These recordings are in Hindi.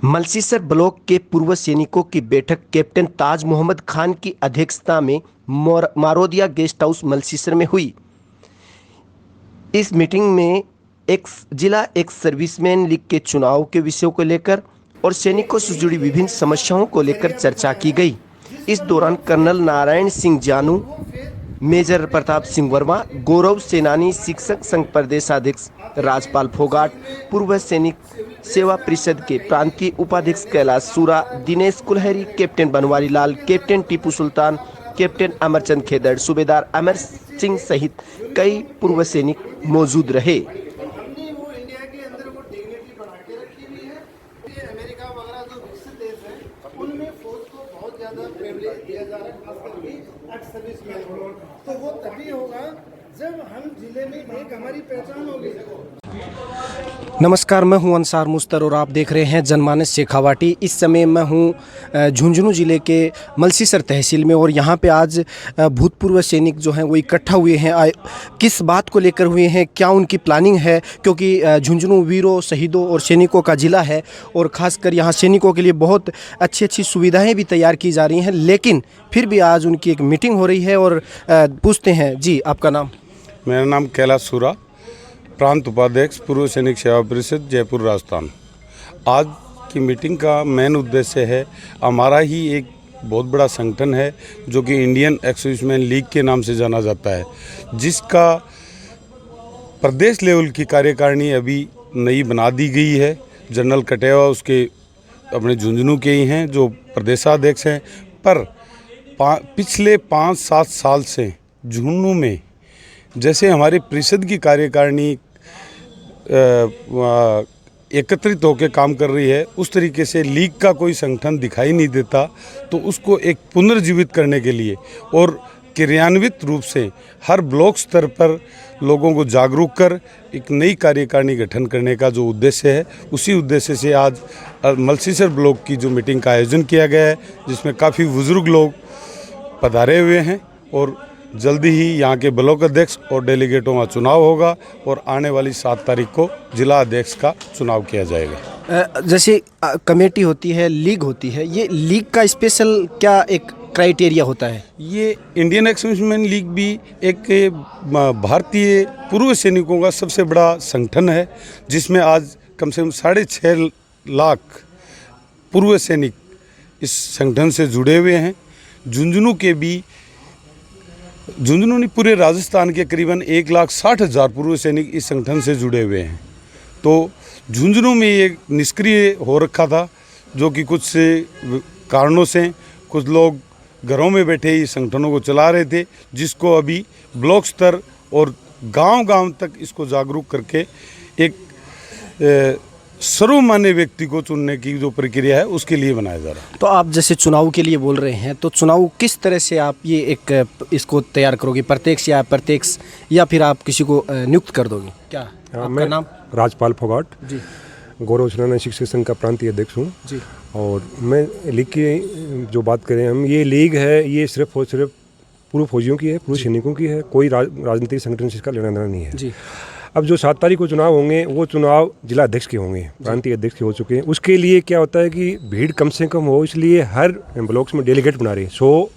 मलसीसर ब्लॉक के पूर्व सैनिकों की बैठक कैप्टन ताज मोहम्मद खान की अध्यक्षता में मारोदिया गेस्ट हाउस मलसीसर में हुई। इस मीटिंग में एक सर्विसमैन लीग के चुनाव के विषयों को लेकर और सैनिकों से जुड़ी विभिन्न समस्याओं को लेकर चर्चा की गई। इस दौरान कर्नल नारायण सिंह जानू, मेजर प्रताप सिंह वर्मा, गौरव सेनानी, शिक्षक संघ प्रदेशाध्यक्ष राजपाल फोगाट, पूर्व सैनिक सेवा परिषद के प्रांतीय उपाध्यक्ष कैलाश सूरा, Dinesh Kulhari, captain Banwari Lal, captain Tipu Sultan, captain Amarchand Khedar, सूबेदार अमर सिंह सहित कई पूर्व सैनिक मौजूद रहे। तो वो तभी होगा जब हम जिले में एक हमारी पहचान होगी। नमस्कार, मैं हूं अंसार मुस्तर और आप देख रहे हैं जनमानस शेखावाटी। इस समय मैं हूं झुंझुनू ज़िले के मलसीसर तहसील में और यहां पे आज भूतपूर्व सैनिक जो हैं वो इकट्ठा हुए हैं। किस बात को लेकर हुए हैं, क्या उनकी प्लानिंग है, क्योंकि झुंझुनू वीरों, शहीदों और सैनिकों का ज़िला है और ख़ासकर यहाँ सैनिकों के लिए बहुत अच्छी सुविधाएँ भी तैयार की जा रही हैं। लेकिन फिर भी आज उनकी एक मीटिंग हो रही है और पूछते हैं, जी आपका नाम? मेरा नाम कैलाश सूरा, प्रांत उपाध्यक्ष, पूर्व सैनिक सेवा परिषद, जयपुर, राजस्थान। आज की मीटिंग का मेन उद्देश्य है, हमारा ही एक बहुत बड़ा संगठन है जो कि इंडियन एक्स-सर्विसमैन लीग के नाम से जाना जाता है, जिसका प्रदेश लेवल की कार्यकारिणी अभी नई बना दी गई है। जनरल कटेवा उसके अपने झुंझुनू के ही हैं जो प्रदेशाध्यक्ष हैं, पर पिछले 5-7 साल से झुंझुनू में जैसे हमारी परिषद की कार्यकारिणी एकत्रित होकर काम कर रही है, उस तरीके से लीग का कोई संगठन दिखाई नहीं देता। तो उसको एक पुनर्जीवित करने के लिए और क्रियान्वित रूप से हर ब्लॉक स्तर पर लोगों को जागरूक कर एक नई कार्यकारिणी गठन करने का जो उद्देश्य है, उसी उद्देश्य से आज मलसीसर ब्लॉक की जो मीटिंग का आयोजन किया गया है, जिसमें काफ़ी बुजुर्ग लोग पधारे हुए हैं और जल्दी ही यहाँ के ब्लॉक अध्यक्ष और डेलीगेटों का चुनाव होगा और आने वाली 7 तारीख को जिला अध्यक्ष का चुनाव किया जाएगा। जैसे कमेटी होती है, लीग होती है, ये लीग का स्पेशल क्या एक क्राइटेरिया होता है? ये इंडियन एक्स-सर्विसमैन लीग भी एक भारतीय पूर्व सैनिकों का सबसे बड़ा संगठन है, जिसमें आज कम से कम 6.5 लाख पूर्व सैनिक इस संगठन से जुड़े हुए हैं। झुंझुनू नहीं, पूरे राजस्थान के करीबन 1,60,000 पूर्व सैनिक इस संगठन से जुड़े हुए हैं। तो झुंझुनू में ये निष्क्रिय हो रखा था, जो कि कुछ कारणों से कुछ लोग घरों में बैठे ही संगठनों को चला रहे थे, जिसको अभी ब्लॉक स्तर और गांव-गांव तक इसको जागरूक करके एक सर्वमान्य व्यक्ति को चुनने की जो प्रक्रिया है उसके लिए बनाया जा रहा है। तो आप जैसे चुनाव के लिए बोल रहे हैं, तो चुनाव किस तरह से आप ये एक इसको तैयार करोगे? प्रत्यक्ष या अप्रत्यक्ष, या फिर आप किसी को नियुक्त कर दोगे? क्या आपका नाम? राजपाल फोगाट जी। गौरव सेनानी, शिक्षक संघ का प्रांतीय अध्यक्ष हूँ जी। और मैं लीग की जो बात करें हम, ये लीग है, ये सिर्फ और सिर्फ पूर्व फौजियों की है, पूर्व सैनिकों की है। कोई राजनीतिक संगठन से इसका लेना देना नहीं है जी। अब जो 7 तारीख को चुनाव होंगे, वो चुनाव जिला अध्यक्ष के होंगे, प्रांतीय अध्यक्ष के हो चुके हैं। उसके लिए क्या होता है कि भीड़ कम से कम हो, इसलिए हर ब्लॉक्स में डेलीगेट बना रहे हैं। 100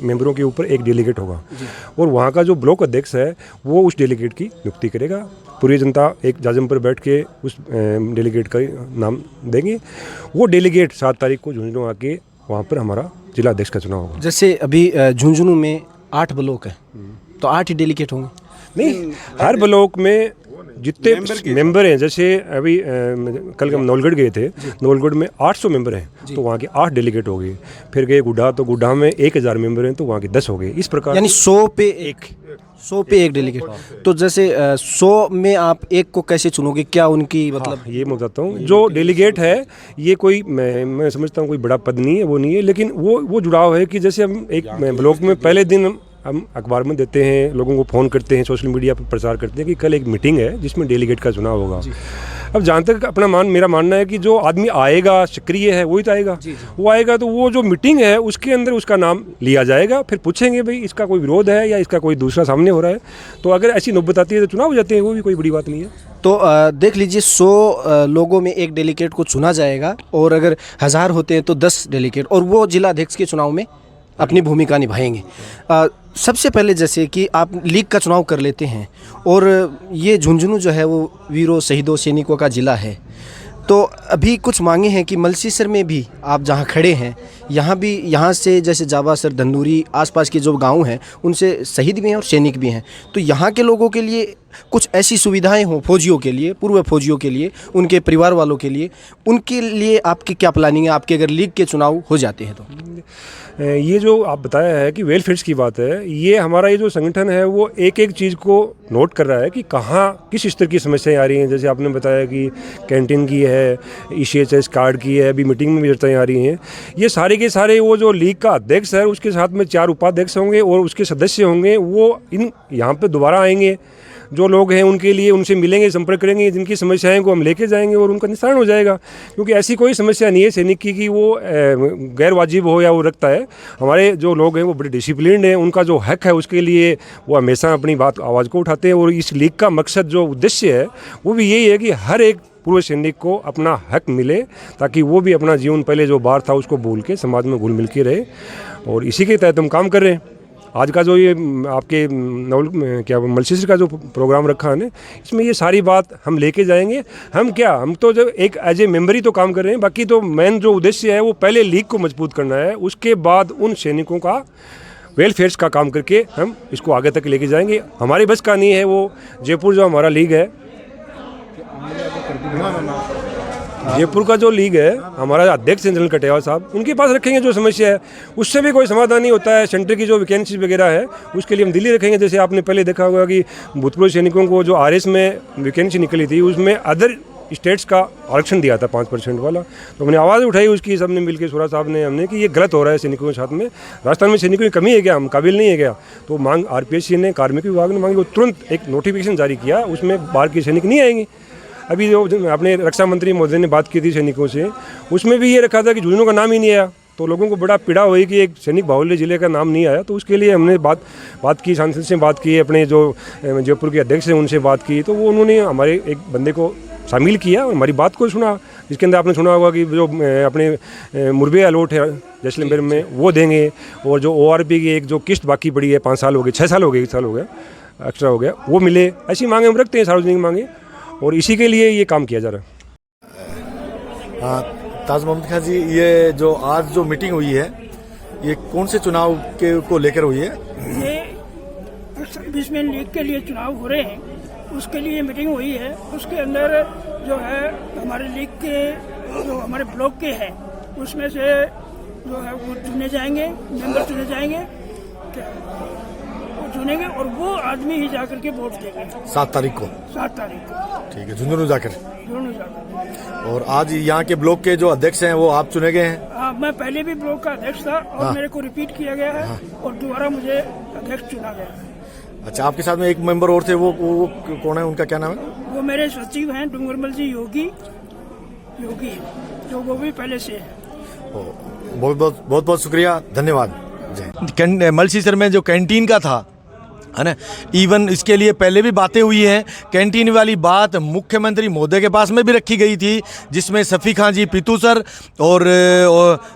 मेंबरों के ऊपर एक डेलीगेट होगा और वहाँ का जो ब्लॉक अध्यक्ष है वो उस डेलीगेट की नियुक्ति करेगा। पूरी जनता एक जाजम पर बैठ के उस डेलीगेट का नाम देंगे। वो डेलीगेट 7 तारीख को झुंझुनू आके वहाँ पर हमारा जिला अध्यक्ष का चुनाव होगा। जैसे अभी झुंझुनू में 8 ब्लॉक है, तो 8 ही डेलीगेट होंगे? नहीं, हर ब्लॉक में जितने मेंबर हैं, जैसे अभी कल हम नौलगढ़ गए थे, नौलगढ़ में 800 मेंबर हैं, तो वहाँ के 8 डेलीगेट हो गए। फिर गए गुड्डा, तो गुड्डा में 1000 मेंबर हैं, तो वहाँ के 10 हो गए। इस प्रकार यानी 100 पे एक डेलीगेट। तो जैसे 100 में आप एक को कैसे चुनोगे? क्या उनकी मतलब? ये मैं बताता हूँ, जो डेलीगेट है ये कोई मैं समझता हूँ कोई बड़ा पद नहीं है, वो नहीं है, लेकिन वो जुड़ाव है कि जैसे हम एक ब्लॉक में पहले दिन हम अखबार में देते हैं, लोगों को फ़ोन करते हैं, सोशल मीडिया पर प्रचार करते हैं कि कल एक मीटिंग है जिसमें डेलीगेट का चुनाव होगा। अब जहाँ तक मेरा मानना है कि जो आदमी आएगा, सक्रिय है, वही तो आएगा। वो आएगा तो वो जो मीटिंग है उसके अंदर उसका नाम लिया जाएगा, फिर पूछेंगे भाई इसका कोई विरोध है या इसका कोई दूसरा सामने हो रहा है, तो अगर ऐसी नौबत आती है तो चुनाव हो जाते हैं, वो भी कोई बड़ी बात नहीं है। तो देख लीजिए 100 लोगों में एक डेलीगेट को चुना जाएगा, और अगर 1000 होते हैं तो 10 डेलीगेट, और वो जिला अध्यक्ष के चुनाव में अपनी भूमिका निभाएंगे। सबसे पहले जैसे कि आप लीग का चुनाव कर लेते हैं, और ये झुंझुनू जो है वो वीरों शहीदों सैनिकों का ज़िला है, तो अभी कुछ मांगे हैं कि मलसीसर में भी आप जहां खड़े हैं यहाँ से जैसे जाबासर, धंदूरी, आसपास के जो गांव हैं उनसे शहीद भी हैं और सैनिक भी हैं, तो यहाँ के लोगों के लिए कुछ ऐसी सुविधाएं हों, फौजियों के लिए, पूर्व फौजियों के लिए, उनके परिवार वालों के लिए, उनके लिए आपकी क्या प्लानिंग है आपके अगर लीग के चुनाव हो जाते हैं तो? ये जो आप बताया है कि वेलफेयर की बात है, ये हमारा ये जो संगठन है वो एक एक चीज़ को नोट कर रहा है कि कहाँ किस स्तर की समस्याएं आ रही हैं। जैसे आपने बताया कि कैंटीन की है, ECHS कार्ड की है, अभी मीटिंग में भी चर्चाएं आ रही हैं। ये सारे के सारे वो जो लीग का अध्यक्ष है उसके साथ में 4 उपाध्यक्ष होंगे और उसके सदस्य होंगे, वो यहाँ पर दोबारा आएंगे, जो लोग हैं उनके लिए उनसे मिलेंगे, संपर्क करेंगे, जिनकी समस्याएं को हम लेके जाएंगे और उनका निस्तारण हो जाएगा। क्योंकि ऐसी कोई समस्या नहीं है सैनिक की कि वो गैर वाजिब हो या वो रखता है। हमारे जो लोग हैं वो बड़े डिसिप्लिन्ड हैं, उनका जो हक है उसके लिए वो हमेशा अपनी आवाज़ को उठाते हैं। और इस लीग का मकसद जो उद्देश्य है वो भी यही है कि हर एक पूर्व सैनिक को अपना हक मिले, ताकि वो भी अपना जीवन पहले जो बार था उसको भूल के समाज में घुल मिल के रहे, और इसी के तहत हम काम कर रहे हैं। आज का जो ये आपके मलसीसर का जो प्रोग्राम रखा है ना, इसमें ये सारी बात हम लेके जाएंगे। हम तो जब एक एज ए मेंबर ही तो काम कर रहे हैं, बाकी तो मेन जो उद्देश्य है वो पहले लीग को मजबूत करना है, उसके बाद उन सैनिकों का वेलफेयर का काम करके हम इसको आगे तक लेके जाएंगे। हमारी बस का नहीं है वो जयपुर जो हमारा लीग है, जयपुर का जो लीग है, हमारा अध्यक्ष जनरल कटेवा साहब, उनके पास रखेंगे जो समस्या है, उससे भी कोई समाधान नहीं होता है। सेंटर की जो वैकेंसी वगैरह है उसके लिए हम दिल्ली रखेंगे। जैसे आपने पहले देखा होगा कि भूतपूर्व सैनिकों को जो RS में वैकेंसी निकली थी उसमें अदर स्टेट्स का आरक्षण दिया था 5% वाला, तो हमने आवाज़ उठाई उसकी, सबने मिलकर सूरा साहब ने, हमने कि ये गलत हो रहा है सैनिकों के साथ में। राजस्थान में सैनिकों की कमी है क्या, हम काबिल नहीं है क्या? तो मांग RPSC ने, कार्मिक विभाग ने मांगी, वो तुरंत एक नोटिफिकेशन जारी किया, उसमें बाहर के सैनिक नहीं आएंगे। अभी जो अपने रक्षा मंत्री महोदय ने बात की थी सैनिकों से, उसमें भी ये रखा था कि झुंझुनू का नाम ही नहीं आया, तो लोगों को बड़ा पीड़ा हुई कि एक सैनिक बाहुल्य जिले का नाम नहीं आया। तो उसके लिए हमने बात की, सांसद से बात की, अपने जो जयपुर के अध्यक्ष हैं उनसे बात की, तो वो उन्होंने हमारे एक बंदे को शामिल किया, हमारी बात को सुना, जिसके अंदर आपने सुना होगा कि जो अपने मुरबे अलॉट है जैसलमेर में वो देंगे, और जो ORP की एक जो किस्त बाकी पड़ी है 5 साल हो गए, 6 साल हो गए, 1 साल हो गया एक्स्ट्रा हो गया, वो मिले। ऐसी मांगे हम रखते हैं, सार्वजनिक मांगे, और इसी के लिए ये काम किया जा रहा है। हाँ, ताज मोहम्मद खान जी, ये जो आज जो मीटिंग हुई है ये कौन से चुनाव को लेकर हुई है? ये सर्विसमैन लीग के लिए चुनाव हो रहे हैं, उसके लिए मीटिंग हुई है। उसके अंदर जो है हमारे लीग के जो हमारे ब्लॉक के हैं उसमें से जो है वो चुने जाएंगे, मेंबर चुने जाएंगे, चुनेंगे, और वो आदमी ही जाकर के वोट देंगे 7 तारीख को। 7 तारीख को, ठीक है, झुंझुनू जाकर। झुंझुनू जाकर। और आज यहाँ के ब्लॉक के जो अध्यक्ष हैं वो आप चुने गए हैं? हाँ, मैं पहले भी ब्लॉक का अध्यक्ष था और हाँ। मेरे को रिपीट किया गया है, हाँ। और दोबारा मुझे अध्यक्ष चुना गया है। अच्छा, आपके साथ में एक मेंबर और थे, वो कौन है, उनका क्या नाम है? वो मेरे सचिव हैं डूंगरमल जी योगी, जो वो भी पहले से है। बहुत बहुत शुक्रिया, धन्यवाद। मलसीसर में जो कैंटीन का था है ना, इवन इसके लिए पहले भी बातें हुई हैं। कैंटीन वाली बात मुख्यमंत्री महोदय के पास में भी रखी गई थी, जिसमें सफ़ी खां जी पीतूसर और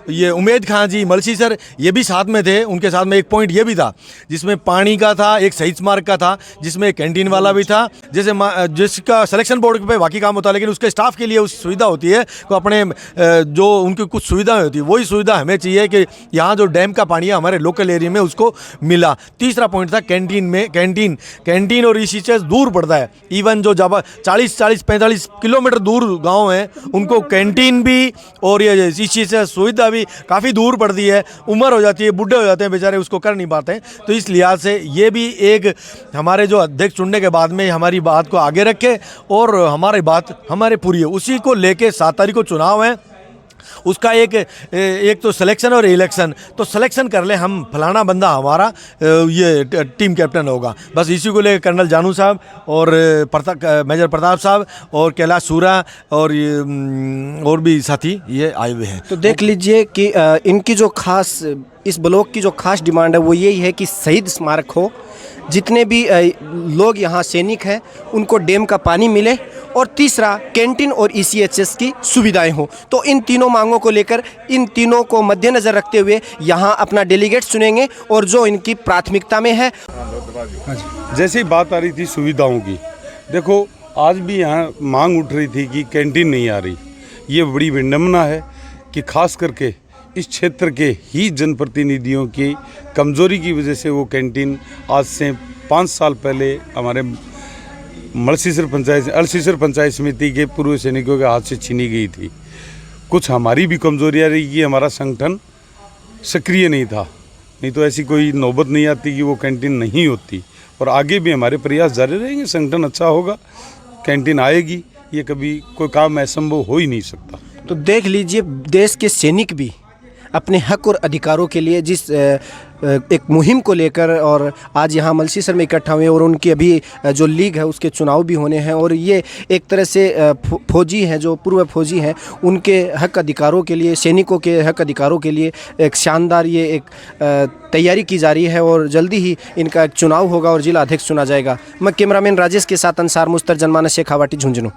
ये उमेद खां जी मलसीसर ये भी साथ में थे। उनके साथ में एक पॉइंट ये भी था जिसमें पानी का था, एक शहीद स्मारक का था, जिसमें कैंटीन वाला भी था। जैसे जिसका सिलेक्शन बोर्ड पे बाकी काम होता है, लेकिन उसके स्टाफ के लिए उस सुविधा होती है तो अपने जो उनकी कुछ सुविधाएँ होती है वही सुविधा हमें चाहिए कि यहाँ जो डैम का पानी है हमारे लोकल एरिया में उसको मिला। तीसरा पॉइंट था कैंटीन और ECHS दूर पड़ता है। इवन जो 40-45 किलोमीटर दूर गांव हैं उनको कैंटीन भी और ये ECHS सुविधा भी काफ़ी दूर पड़ती है। उम्र हो जाती है, बूढ़े हो जाते हैं बेचारे, उसको कर नहीं पाते हैं। तो इस लिहाज से ये भी एक हमारे जो अध्यक्ष चुनने के बाद में हमारी बात को आगे रखे और हमारी बात हमारे पूरी है, उसी को लेके 7 तारीख को चुनाव है। उसका एक तो सिलेक्शन और इलेक्शन, तो सिलेक्शन कर ले हम फलाना बंदा हमारा ये टीम कैप्टन होगा। बस इसी को लेकर कर्नल जानू साहब और मेजर प्रताप साहब और कैलाश सूरा और और भी साथी ये आए हुए हैं। तो देख लीजिए कि इनकी जो खास, इस ब्लॉक की जो खास डिमांड है वो यही है कि शहीद स्मारक हो, जितने भी लोग यहाँ सैनिक हैं उनको डैम का पानी मिले, और तीसरा कैंटीन और ECHS की सुविधाएं हो। तो इन तीनों मांगों को लेकर, इन तीनों को मद्देनज़र रखते हुए यहाँ अपना डेलीगेट चुनेंगे और जो इनकी प्राथमिकता में है। जैसे ही बात आ रही थी सुविधाओं की, देखो आज भी यहाँ मांग उठ रही थी कि कैंटीन नहीं आ रही। ये बड़ी विडंबना है कि खास करके इस क्षेत्र के ही जनप्रतिनिधियों की कमज़ोरी की वजह से वो कैंटीन आज से 5 साल पहले हमारे अड़सीसर पंचायत समिति के पूर्व सैनिकों के हाथ से छीनी गई थी। कुछ हमारी भी कमज़ोरियाँ रही कि हमारा संगठन सक्रिय नहीं था, नहीं तो ऐसी कोई नौबत नहीं आती कि वो कैंटीन नहीं होती। और आगे भी हमारे प्रयास जारी रहेंगे, संगठन अच्छा होगा, कैंटीन आएगी, ये कभी कोई काम असंभव हो ही नहीं सकता। तो देख लीजिए, देश के सैनिक भी अपने हक और अधिकारों के लिए जिस एक मुहिम को लेकर और आज यहाँ मलसीसर में इकट्ठा हुए, और उनकी अभी जो लीग है उसके चुनाव भी होने हैं, और ये एक तरह से फौजी हैं, जो पूर्व फौजी हैं, उनके हक अधिकारों के लिए, सैनिकों के हक अधिकारों के लिए एक शानदार ये एक तैयारी की जा रही है, और जल्दी ही इनका एक चुनाव होगा और जिला अध्यक्ष चुना जाएगा। मैं कैमरामैन राजेश के साथ अंसार मुस्तर, जनमानस शेखावाटी, झुंझुनू।